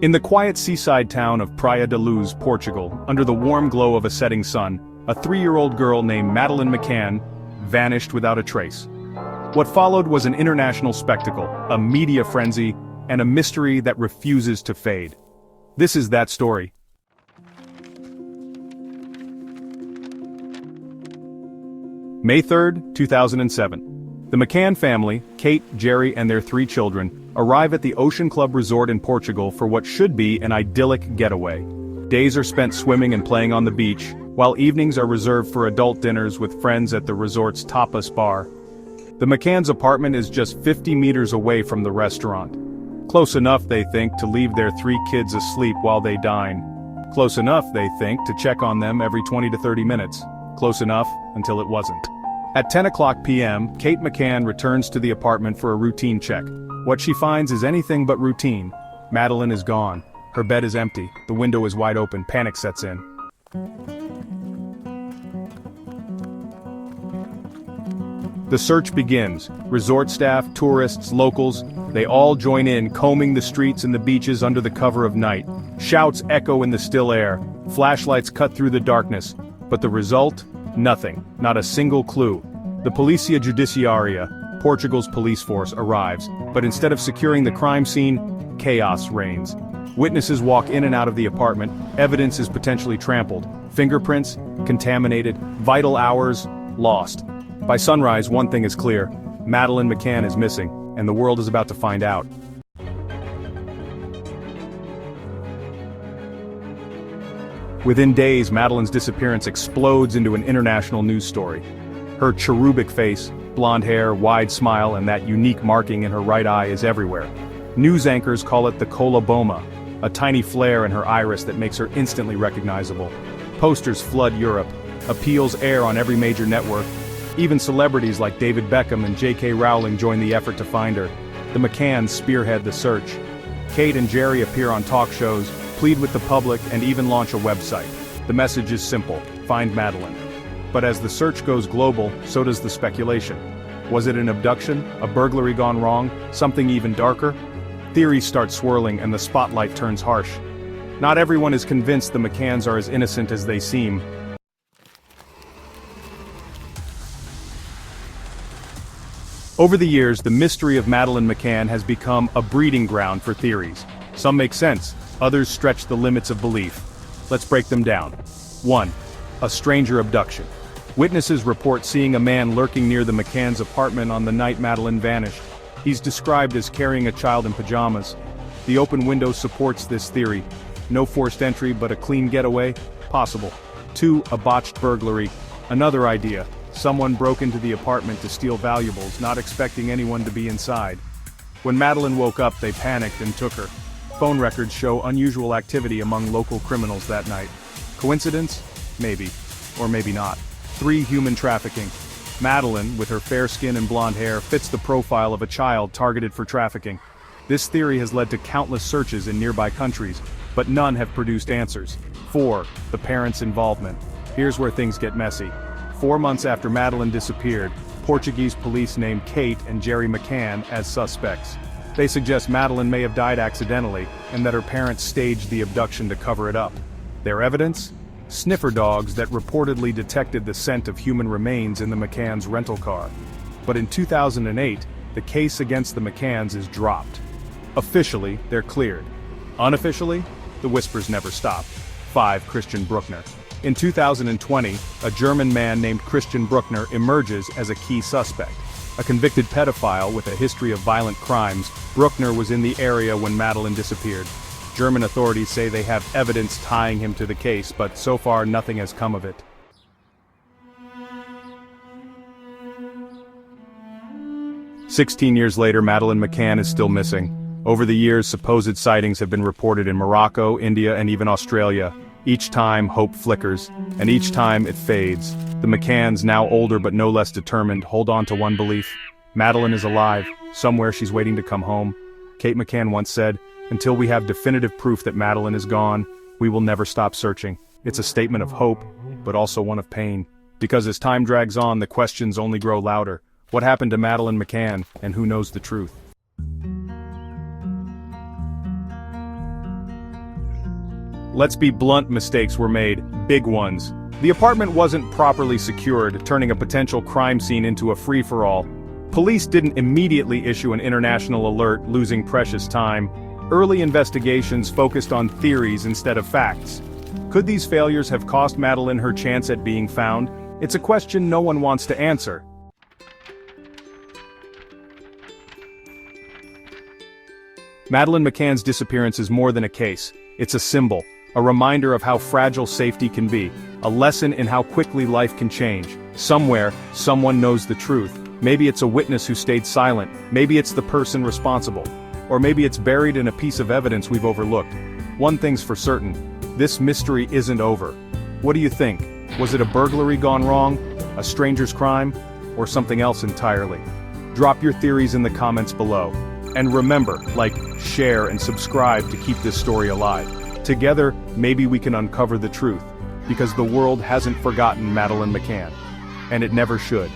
In the quiet seaside town of Praia da Luz, Portugal, under the warm glow of a setting sun, a 3-year-old girl named Madeleine McCann vanished without a trace. What followed was an international spectacle, a media frenzy, and a mystery that refuses to fade. This is that story. May 3rd, 2007. The McCann family, Kate, Jerry, and their 3 children, arrive at the Ocean Club Resort in Portugal for what should be an idyllic getaway. Days are spent swimming and playing on the beach, while evenings are reserved for adult dinners with friends at the resort's tapas bar. The McCann's apartment is just 50 meters away from the restaurant. Close enough, they think, to leave their 3 kids asleep while they dine. Close enough, they think, to check on them every 20 to 30 minutes. Close enough, until it wasn't. At 10 o'clock p.m., Kate McCann returns to the apartment for a routine check. What she finds is anything but routine. Madeleine is gone. Her bed is empty. The window is wide open. Panic sets in. The search begins. Resort staff, tourists, locals, they all join in, combing the streets and the beaches under the cover of night. Shouts echo in the still air. Flashlights cut through the darkness. But the result? Nothing. Not a single clue. The Polícia Judiciária, Portugal's police force, arrives, but instead of securing the crime scene, chaos reigns. Witnesses walk in and out of the apartment, evidence is potentially trampled, fingerprints, contaminated, vital hours, lost. By sunrise, one thing is clear: Madeleine McCann is missing, and the world is about to find out. Within days, Madeleine's disappearance explodes into an international news story. Her cherubic face, blonde hair, wide smile, and that unique marking in her right eye is everywhere. News anchors call it the coloboma, a tiny flare in her iris that makes her instantly recognizable. Posters flood Europe, appeals air on every major network. Even celebrities like David Beckham and J.K. Rowling join the effort to find her. The McCanns spearhead the search. Kate and Jerry appear on talk shows, plead with the public, and even launch a website. The message is simple: find Madeleine. But as the search goes global, so does the speculation. Was it an abduction, a burglary gone wrong, something even darker? Theories start swirling and the spotlight turns harsh. Not everyone is convinced the McCanns are as innocent as they seem. Over the years, the mystery of Madeleine McCann has become a breeding ground for theories. Some make sense, others stretch the limits of belief. Let's break them down. 1. A stranger abduction. Witnesses report seeing a man lurking near the McCann's apartment on the night Madeleine vanished. He's described as carrying a child in pajamas. The open window supports this theory. No forced entry, but a clean getaway? Possible. 2. A botched burglary. Another idea. Someone broke into the apartment to steal valuables, not expecting anyone to be inside. When Madeleine woke up, they panicked and took her. Phone records show unusual activity among local criminals that night. Coincidence? Maybe. Or maybe not. 3. Human trafficking. Madeleine, with her fair skin and blonde hair, fits the profile of a child targeted for trafficking. This theory has led to countless searches in nearby countries, but none have produced answers. 4. The parents' involvement. Here's where things get messy. 4 months after Madeleine disappeared, Portuguese police named Kate and Jerry McCann as suspects. They suggest Madeleine may have died accidentally, and that her parents staged the abduction to cover it up. Their evidence? Sniffer dogs that reportedly detected the scent of human remains in the McCann's rental car. But in 2008, the case against the McCanns is dropped. Officially, they're cleared. Unofficially, the whispers never stop. 5. Christian Bruckner. In 2020, a German man named Christian Bruckner emerges as a key suspect. A convicted pedophile with a history of violent crimes, Bruckner was in the area when Madeleine disappeared. German authorities say they have evidence tying him to the case, but so far nothing has come of it. "16 years later, Madeleine McCann is still missing. Over the years, supposed sightings have been reported in Morocco, India, and even Australia. Each time, hope flickers, and each time it fades. The McCanns, now older but no less determined, hold on to one belief: Madeleine is alive. Somewhere she's waiting to come home. Kate McCann once said, "Until we have definitive proof that Madeleine is gone, we will never stop searching." It's a statement of hope, but also one of pain. Because as time drags on, the questions only grow louder. What happened to Madeleine McCann, and who knows the truth? Let's be blunt, mistakes were made, big ones. The apartment wasn't properly secured, turning a potential crime scene into a free-for-all. Police didn't immediately issue an international alert, losing precious time. Early investigations focused on theories instead of facts. Could these failures have cost Madeleine her chance at being found? It's a question no one wants to answer. Madeleine McCann's disappearance is more than a case. It's a symbol, a reminder of how fragile safety can be, a lesson in how quickly life can change. Somewhere, someone knows the truth. Maybe it's a witness who stayed silent, maybe it's the person responsible, or maybe it's buried in a piece of evidence we've overlooked. One thing's for certain, this mystery isn't over. What do you think? Was it a burglary gone wrong, a stranger's crime, or something else entirely? Drop your theories in the comments below. And remember, like, share and subscribe to keep this story alive. Together, maybe we can uncover the truth, because the world hasn't forgotten Madeleine McCann. And it never should.